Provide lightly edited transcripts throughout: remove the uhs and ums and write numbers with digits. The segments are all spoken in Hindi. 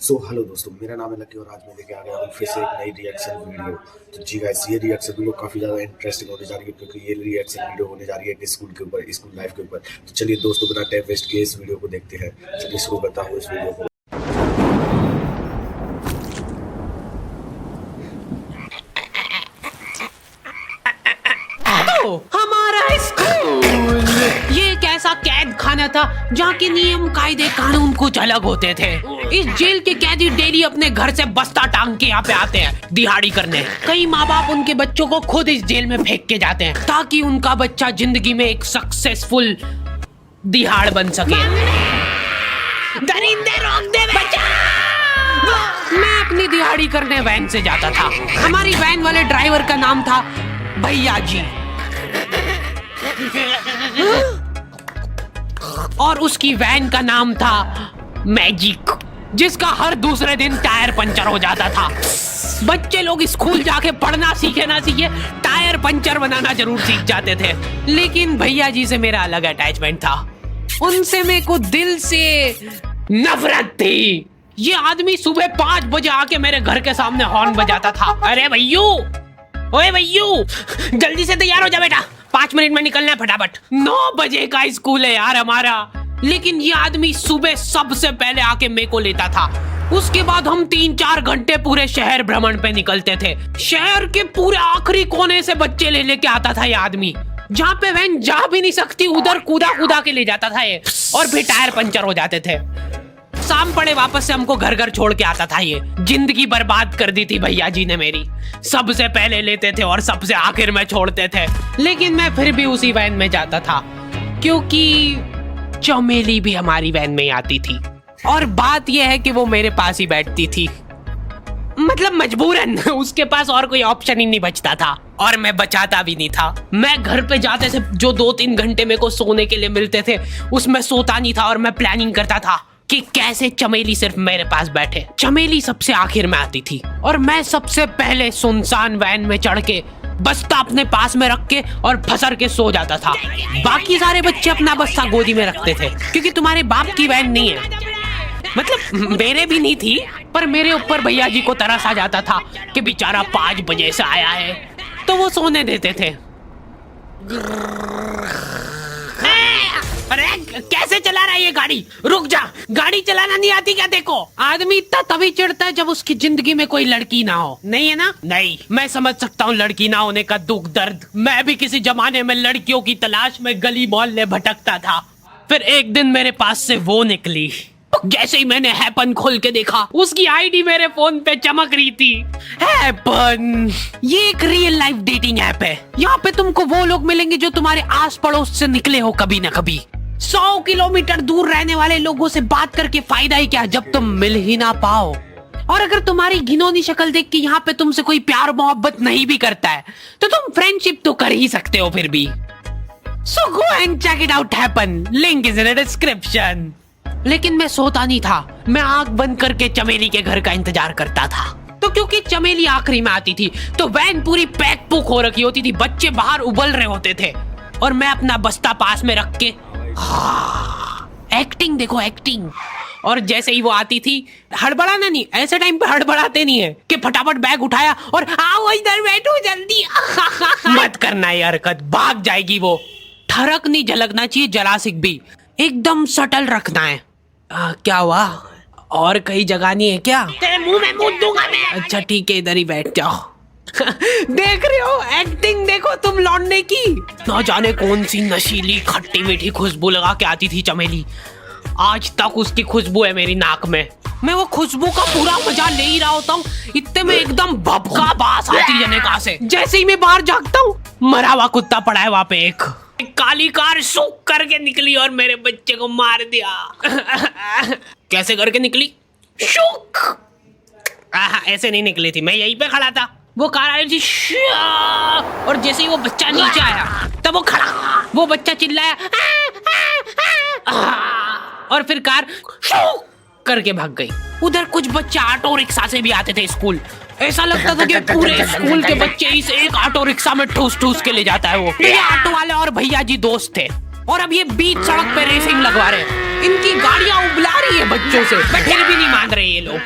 हेलो दोस्तों, मेरा नाम है लकी और आज मैं लेके आ गया हूँ फिर से एक नई रिएक्शन वीडियो। तो जी गाइस, ये रिएक्शन वीडियो काफ़ी ज़्यादा इंटरेस्टिंग होने जा रही है क्योंकि ये रिएक्शन वीडियो होने जा रही है एक स्कूल के ऊपर, स्कूल लाइफ के ऊपर। तो चलिए दोस्तों, बिना टाइम वेस्ट किए इस वीडियो को देखते हैं। चलिए शुरू करता हूँ इस वीडियो को। हमारा स्कूल ये एक ऐसा कैद खाना था जहाँ के नियम कायदे कानून कुछ अलग होते थे। इस जेल के कैदी डेली अपने घर से बस्ता टांग के यहाँ पे आते हैं दिहाड़ी करने। कई माँ बाप उनके बच्चों को खुद इस जेल में फेंक के जाते हैं ताकि उनका बच्चा जिंदगी में एक सक्सेसफुल दिहाड़ बन सके। दरिंदे रोक दे बच्चा। मैं अपनी दिहाड़ी करने वैन से जाता था। हमारी वैन वाले ड्राइवर का नाम था भैया जी और उसकी वैन का नाम था मैजिक, जिसका हर दूसरे दिन टायर पंचर हो जाता था। बच्चे लोग स्कूल जाके पढ़ना सीखे ना सीखे, टायर पंचर बनाना जरूर सीख जाते थे। लेकिन भैया जी से मेरा अलग अटैचमेंट था। उनसे मेरे को दिल से नफरत थी। ये आदमी सुबह 5 बजे आके मेरे घर के सामने हॉर्न बजाता था। अरे भैयू, ओए भैयू, जल्दी से तैयार हो जा बेटा, 5 मिनट में निकलना है फटाफट। 9 बजे का स्कूल है यार हमारा। लेकिन ये आदमी सुबह सबसे पहले आके मेरे को लेता था। उसके बाद हम 3-4 घंटे पूरे शहर भ्रमण पे निकलते थे। शहर के पूरे आखिरी कोने से बच्चे ले लेके आता था ये आदमी। जहाँ पे वैन जा भी नहीं सकती उधर कूदा कूदा के ले जाता था ये, और फिर टायर पंचर हो जाते थे। शाम पड़े वापस से हमको घर घर छोड़ के आता था ये। जिंदगी बर्बाद कर दी थी भैया जी ने मेरी। सबसे पहले लेते थे और सबसे आखिर में छोड़ते थे। लेकिन मैं फिर भी उसी वैन में जाता था क्योंकि चमेली भी हमारी वैन में आती थी। और बात यह है कि वो मेरे पास ही बैठती थी, मतलब मजबूरन। उसके पास और कोई ऑप्शन ही नहीं बचता था और मैं बचाता भी नहीं था। मैं घर पे जाते से जो 2-3 घंटे मेरे को सोने के लिए मिलते थे उसमें सोता नहीं था और मैं प्लानिंग करता था कि कैसे चमेली सिर्फ मेरे पास बैठे। चमेली सबसे आखिर में आती थी और मैं सबसे पहले सुनसान वैन में चढ़ के बस्ता अपने पास में रख के और फसर के सो जाता था। बाकी सारे बच्चे अपना बस्ता गोदी में रखते थे क्योंकि तुम्हारे बाप की वैन नहीं है, मतलब मेरे भी नहीं थी। पर मेरे ऊपर भैया जी को तरस आ जाता था कि बेचारा 5 बजे से आया है, तो वो सोने देते थे। अरे कैसे चला रहा है ये गाड़ी? रुक जा, गाड़ी चलाना नहीं आती क्या? देखो, आदमी इतना तभी चिढ़ता है जब उसकी जिंदगी में कोई लड़की ना हो। नहीं है ना? नहीं, मैं समझ सकता हूँ लड़की ना होने का दुख दर्द। मैं भी किसी जमाने में लड़कियों की तलाश में गली मोहल्ले भटकता था। फिर एक दिन मेरे पास से वो निकली। जैसे ही मैंने हैपन खोल के देखा, उसकी आईडी मेरे फोन पे चमक रही थी। हैपन ये एक रियल लाइफ डेटिंग ऐप है। यहाँ पे तुमको वो लोग मिलेंगे जो तुम्हारे आस पड़ोस से निकले हो कभी ना कभी। 100 किलोमीटर दूर रहने वाले लोगों से बात करके फायदा ही क्या जब तुम मिल ही ना पाओ। और अगर तुम्हारी घिनौनी शक्ल देख के यहाँ पे तुमसे कोई प्यार मोहब्बत नहीं भी करता है तो तुम फ्रेंडशिप तो कर ही सकते हो फिर भी। So go and check it out हैपन, link is in the description. लेकिन मैं सोता नहीं था। मैं आंख बंद करके चमेली के घर का इंतजार करता था। तो क्योंकि चमेली आखिरी में आती थी तो वैन पूरी पैक पुक हो रखी होती थी, बच्चे बाहर उबल रहे होते थे और मैं अपना बस्ता पास में रख के एक्टिंग देखो, एक्टिंग। और जैसे ही वो आती थी, हड़बड़ाना नहीं, ऐसे टाइम पे हड़बड़ाते नहीं है कि फटाफट बैग उठाया और आओ इधर बैठो जल्दी। मत करना ये हरकत, भाग जाएगी वो। ठरक नहीं झलकना चाहिए जरा सिक भी, एकदम सटल रखना है। क्या हुआ? और कहीं जगह नहीं है क्या? तेरे मुंह में मूत दूंगा मैं। अच्छा ठीक है, इधर ही बैठ जाओ। देख रहे हो एक्टिंग, देखो तुम लौंडे की। ना जाने कौन सी नशीली खट्टी मीठी खुशबू लगा के आती थी चमेली। आज तक उसकी खुशबू है मेरी नाक में। मैं वो खुशबू का पूरा मजा ले ही रहा होता हूँ, इतने में एकदम भभका बास आती जने कहा से। जैसे ही मैं बाहर झांकता हूँ, मरा हुआ कुत्ता पड़ा है वहां पे। एक काली कार सूख करके निकली और मेरे बच्चे को मार दिया। कैसे करके निकली? शुक। ऐसे नहीं निकली थी, मैं यहीं पे खड़ा था, वो कार आई थी और जैसे ही वो बच्चा नीचे आया तब वो खड़ा, वो बच्चा चिल्लाया और फिर कार शुक करके भाग गई। उधर कुछ बच्चे ऑटो रिक्शा से भी आते थे स्कूल। ऐसा लगता था कि पूरे स्कूल के बच्चे इस एक ऑटो रिक्शा में ठूस ठूस के ले जाता है वो। ये ऑटो वाले और भैया जी दोस्त थे और अब ये बीच सड़क पे रेसिंग लगवा रहे हैं। इनकी गाड़ियां उबला रही है बच्चों से, पर फिर भी नहीं मान रहे ये लोग।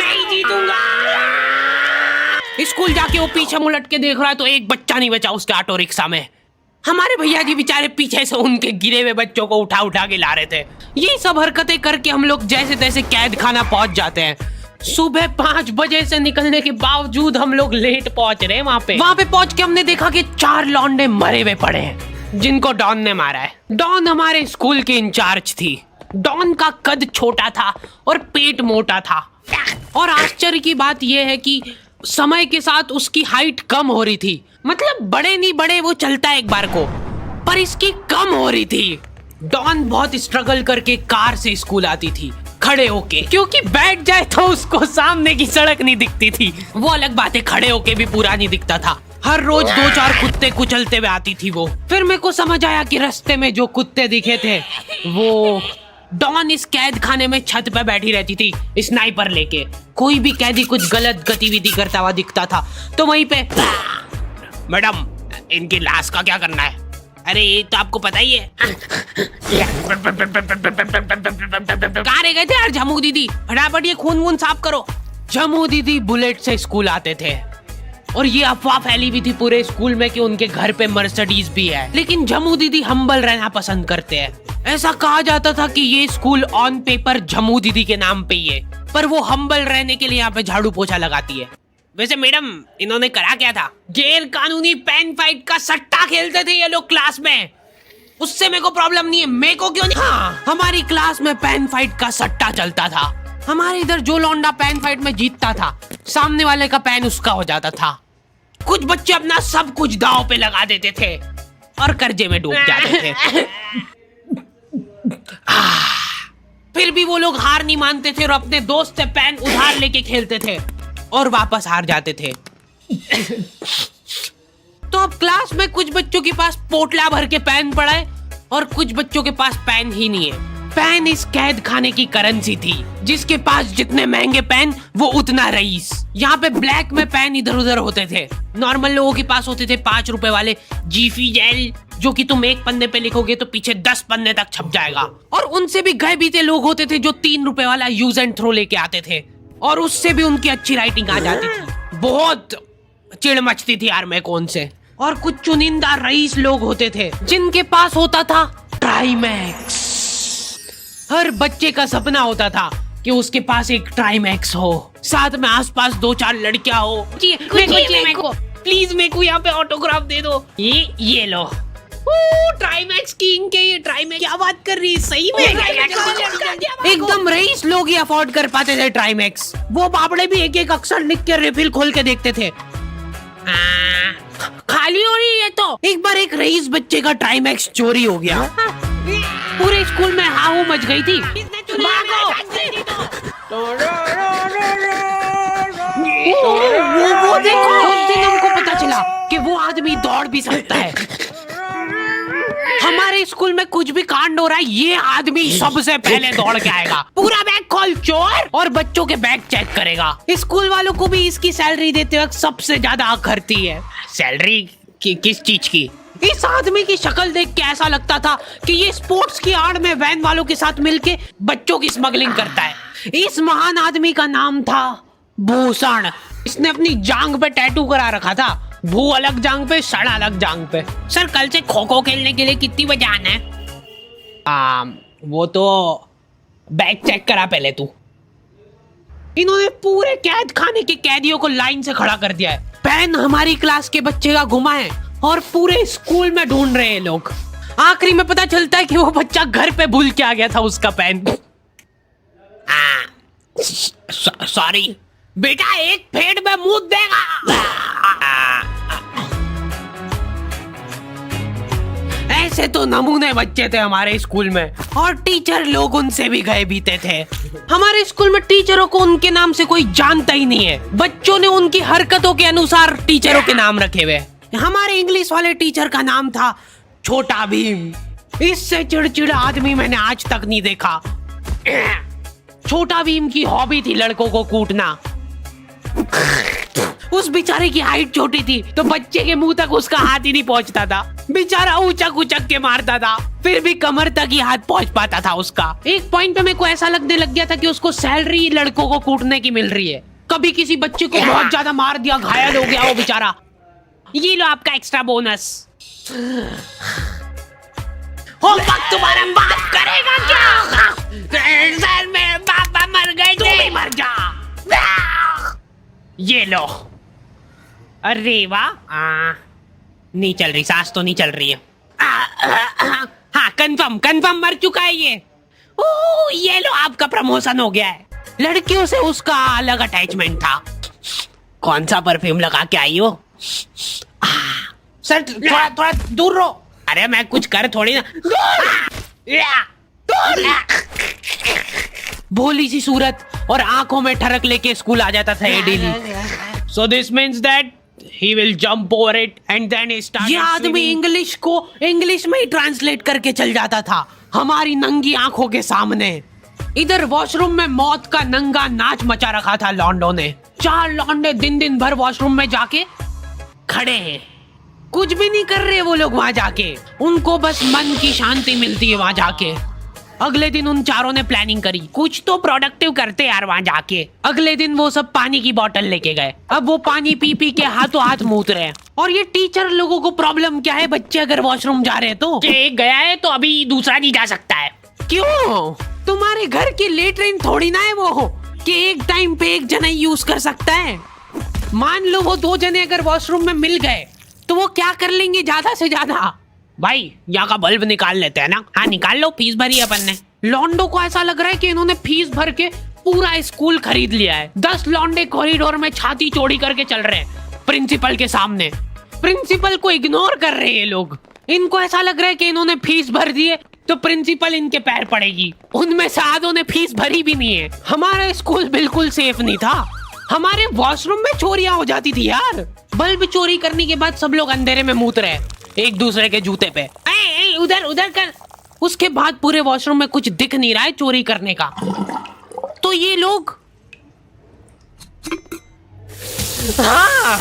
नहीं जीतूंगा। स्कूल जाके वो पीछे मुलट के देख रहा है तो एक बच्चा नहीं बचा उसके ऑटो रिक्शा में। हमारे भैया जी बेचारे पीछे से उनके गिरे हुए बच्चों को उठा उठा के ला रहे थे। ये सब हरकतें करके हम लोग जैसे तैसे कैद खाना पहुंच जाते हैं। सुबह 5 बजे से निकलने के बावजूद हम लोग लेट पहुंच रहे हैं वहाँ पे पहुंच के हमने देखा कि 4 लौंडे मरे हुए पड़े हैं जिनको डॉन ने मारा है। डॉन हमारे स्कूल की इंचार्ज थी। डॉन का कद छोटा था और पेट मोटा था, और आश्चर्य की बात यह है कि समय के साथ उसकी हाइट कम हो रही थी। मतलब बड़े नहीं बड़े वो चलता है एक बार को, पर इसकी कम हो रही थी। डॉन बहुत स्ट्रगल करके कार से स्कूल आती थी खड़े होके, क्योंकि बैठ जाए तो उसको सामने की सड़क नहीं दिखती थी। वो अलग बात है, खड़े होके भी पूरा नहीं दिखता था। हर रोज 2-4 कुत्ते कुचलते हुए आती थी वो। फिर मेरे को समझ आया कि रास्ते में जो कुत्ते दिखे थे वो डॉन इस कैद खाने में छत पे बैठी रहती थी स्नाइपर लेके। कोई भी कैदी कुछ गलत गतिविधि करता हुआ दिखता था तो वहीं पे, मैडम इनकी लाश का क्या करना है? अरे ये तो आपको पता ही है। कहाँ रह गए थे यार झमू दीदी? फटाफट ये खून वून साफ करो। झमू दीदी बुलेट से स्कूल आते थे और ये अफवाह फैली हुई थी पूरे स्कूल में कि उनके घर पे मर्सिडीज भी है, लेकिन झमू दीदी हम्बल रहना पसंद करते हैं। ऐसा कहा जाता था कि ये स्कूल ऑन पेपर झमू दीदी के नाम पे ही है, पर वो हम्बल रहने के लिए यहाँ पे झाड़ू पोछा लगाती है। वैसे मैडम इन्होंने करा क्या था? गैर कानूनी पेन फाइट का सट्टा खेलते थे ये लोग क्लास में। उससे मेरे को प्रॉब्लम नहीं है, मेरे को क्यों नहीं? हाँ, हमारी क्लास में पेन फाइट का सट्टा चलता था। हमारे इधर जो लौंडा पेन फाइट में जीतता था सामने वाले का पेन उसका हो जाता था। कुछ बच्चे अपना सब कुछ दांव पे लगा देते थे और कर्जे में डूब जाते थे। फिर भी वो लोग हार नहीं मानते थे और अपने दोस्त से पेन उधार लेके खेलते थे और वापस हार जाते थे। तो अब क्लास में कुछ बच्चों के पास पोटला भर के पेन पड़ा है और कुछ बच्चों के पास पेन ही नहीं है। पेन इस कैद खाने की करेंसी थी। जिसके पास जितने महंगे पेन वो उतना रईस। यहाँ पे ब्लैक में पेन इधर उधर होते थे। नॉर्मल लोगों के पास होते थे 5 रुपए वाले जीफी जेल, जो कि तुम 1 पन्ने पे लिखोगे तो पीछे 10 पन्ने तक छप जाएगा। और उनसे भी गए बीते लोग होते थे जो 3 रुपए वाला यूज एंड थ्रो लेके आते थे और उससे भी उनकी अच्छी राइटिंग आ जाती थी। बहुत चिढ़ मचती थी यार मेरे को उनसे। और कुछ चुनिंदा रईस लोग होते थे जिनके पास होता था ट्राईमैक्स। हर बच्चे का सपना होता था कि उसके पास एक ट्राईमैक्स हो, साथ में आसपास 2-4 लड़कियां हो। मेरे को प्लीज मेरे को यहाँ पे ऑटोग्राफ दे दो। ये लो ट्राईमैक्स किंग के। ये ट्राईमैक्स क्या बात कर रही है? सही में एकदम रईस लोग ही अफोर्ड कर पाते थे ट्राईमैक्स। वो बाबड़े भी एक एक अक्षर लिख के रिफिल खोल के देखते थे। खाली हो रही है तो एक बार एक रईस बच्चे का ट्राईमैक्स चोरी हो गया। पूरे स्कूल में हाहू मच गई थी। वो देखो, उस दिन हमको पता चला कि वो आदमी दौड़ भी सकता है। हमारे स्कूल में कुछ भी कांड हो रहा है ये आदमी सबसे पहले दौड़ के आएगा। पूरा बैग खोल चोर, और बच्चों के बैग चेक करेगा। स्कूल वालों को भी इसकी सैलरी देते वक्त सबसे ज्यादा आखरती है। सैलरी किस चीज की? इस आदमी की शक्ल देख के ऐसा लगता था कि ये स्पोर्ट्स की आड़ में वैन वालों के साथ मिलके बच्चों की स्मगलिंग करता है। इस महान आदमी का नाम था भूषण। इसने अपनी जांग पे टैटू करा रखा था, भू अलग जांग पे, सड़ अलग जांग पे। सर कल से खो खो खेलने के लिए कितनी बजे आना है? वो तो बैग चेक करा पहले तू। इन्होंने पूरे कैद खाने के कैदियों को लाइन से खड़ा कर दिया है। पेन हमारी क्लास के बच्चे का गुमा है और पूरे स्कूल में ढूंढ रहे हैं लोग। आखिरी में पता चलता है कि वो बच्चा घर पे भूल के आ गया था उसका पेन। सॉरी बेटा, एक फेट में मुंह देगा। ऐसे तो नमूने बच्चे थे हमारे स्कूल में, और टीचर लोग उनसे भी गए बीते थे। हमारे स्कूल में टीचरों को उनके नाम से कोई जानता ही नहीं है। बच्चों ने उनकी हरकतों के अनुसार टीचरों के नाम रखे हुए। हमारे इंग्लिश वाले टीचर का नाम था छोटा भीम। इससे चिड़चिड़ा आदमी मैंने आज तक नहीं देखा। छोटा भीम की हॉबी थी लड़कों को कूटना। उस बेचारे की हाइट छोटी थी तो बच्चे के मुंह तक उसका हाथ ही नहीं पहुंचता था। बेचारा ऊंचक उचक के मारता था, फिर भी कमर तक ही हाथ पहुंच पाता था उसका। एक पॉइंट पे मेरे को ऐसा लगने लग गया था कि उसको सैलरी लड़कों को कूटने की मिल रही है। कभी किसी बच्चे को बहुत ज्यादा मार दिया, घायल हो गया वो बेचारा, ये लो आपका एक्स्ट्रा बोनस। होमवर्क तुम्हारा बाप करेगा क्या? सर मेरे पापा मर गए, तू भी मर जा। ये लो। अरे वाह, नहीं चल रही, सांस तो नहीं चल रही है। हाँ कंफर्म मर चुका है ये। ओह ये लो, आपका प्रमोशन हो गया है। लड़कियों से उसका अलग अटैचमेंट था। कौन सा परफ्यूम लगा के आई हो? सर थोड़ा दूर रहो। अरे मैं कुछ कर थोड़ी ना। भोली सी सूरत और आंखों में ठरक लेके स्कूल आ जाता था ये daily. So this means that he will jump over it and then he started. ये आदमी इंग्लिश को इंग्लिश में ही ट्रांसलेट करके चल जाता था हमारी नंगी आंखों के सामने। इधर वॉशरूम में मौत का नंगा नाच मचा रखा था लॉन्डो ने। 4 लॉन्डे दिन भर वॉशरूम में जाके खड़े हैं, कुछ भी नहीं कर रहे वो लोग वहां जाके। उनको बस मन की शांति मिलती है वहां जाके। अगले दिन उन चारों ने प्लानिंग करी, कुछ तो प्रोडक्टिव करते यार वहां जाके। अगले दिन वो सब पानी की बोतल लेके गए। अब वो पानी पी पी के हाथों हाथ मूत रहे हैं। और ये टीचर लोगों को प्रॉब्लम क्या है, बच्चे अगर वॉशरूम जा रहे हैं तो एक गया है तो अभी दूसरा नहीं जा सकता है। क्यों? तुम्हारे घर की लेटरिन थोड़ी ना है वो कि एक टाइम पे एक जना यूज कर सकता है। मान लो वो 2 जने अगर वॉशरूम में मिल गए तो वो क्या कर लेंगे ज्यादा से ज्यादा? भाई यहाँ का बल्ब निकाल लेते हैं ना। हाँ निकाल लो, फीस भरी है अपन ने। लॉन्डो को ऐसा लग रहा है कि इन्होंने फीस भर के पूरा स्कूल खरीद लिया है। 10 लॉन्डे कॉरिडोर में छाती चौड़ी करके चल रहे हैं प्रिंसिपल के सामने। प्रिंसिपल को इग्नोर कर रहे हैं ये लोग। इनको ऐसा लग रहा है कि इन्होंने फीस भर दी है तो प्रिंसिपल इनके पैर पड़ेगी। उनमें से आधों ने फीस भरी भी नहीं है। हमारा स्कूल बिल्कुल सेफ नहीं था। हमारे वॉशरूम में चोरियां हो जाती थी यार। बल्ब चोरी करने के बाद सब लोग अंधेरे में मूत रहे एक दूसरे के जूते पे। उधर कर। उसके बाद पूरे वॉशरूम में कुछ दिख नहीं रहा है चोरी करने का। तो ये लोग हाँ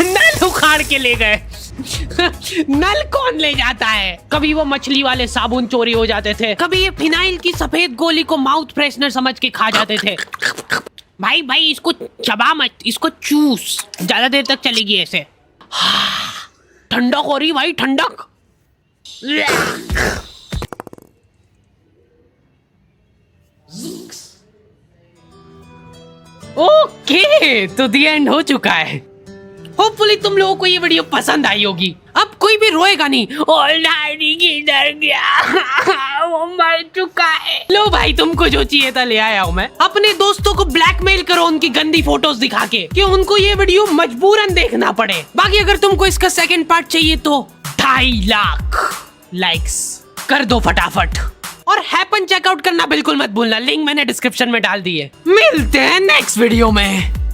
नल उखाड़ के ले गए। नल कौन ले जाता है? कभी वो मछली वाले साबुन चोरी हो जाते थे, कभी ये फिनाइल की सफेद गोली को माउथ फ्रेशनर समझ के खा जाते थे। भाई इसको चबा मत, इसको चूस, ज्यादा देर तक चलेगी ऐसे। ठंडक हो रही भाई, ठंडक। ओके तो दी एंड हो चुका है। होपफुली तुम लोगों को ये वीडियो पसंद आई होगी। अब कोई भी रोएगा नहीं। डैडी किधर गया? वो मर चुका है। लो भाई तुमको जो चाहिए था ले आया हूँ मैं। अपने दोस्तों को ब्लैकमेल करो उनकी गंदी फोटोज दिखा के कि उनको ये वीडियो मजबूरन देखना पड़े। बाकी अगर तुमको इसका सेकंड पार्ट चाहिए तो 2.5 लाख लाइक्स कर दो फटाफट। और हैपन चेकआउट करना बिल्कुल मत भूलना, लिंक मैंने डिस्क्रिप्शन में डाल दी है। मिलते हैं नेक्स्ट वीडियो में।